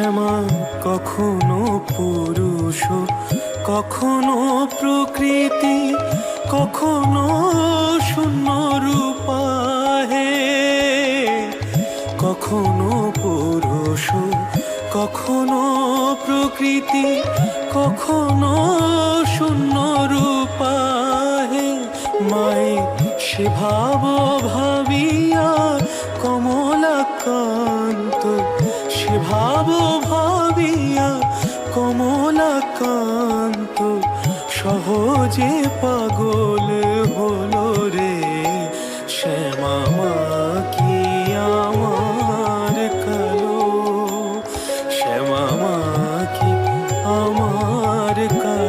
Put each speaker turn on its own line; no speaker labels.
শ্যামা কখনো পুরুষ, কখনো প্রকৃতি, কখনো শূন্য রূপা হে। কখনো পুরুষ, কখনো প্রকৃতি, কখনো শূন্য রূপা হে। মাই সে ভাব ভাবিয়া কমলাকান্ত, সে ভাব ভাবিয়া কমলাকান্ত সহজে পাগল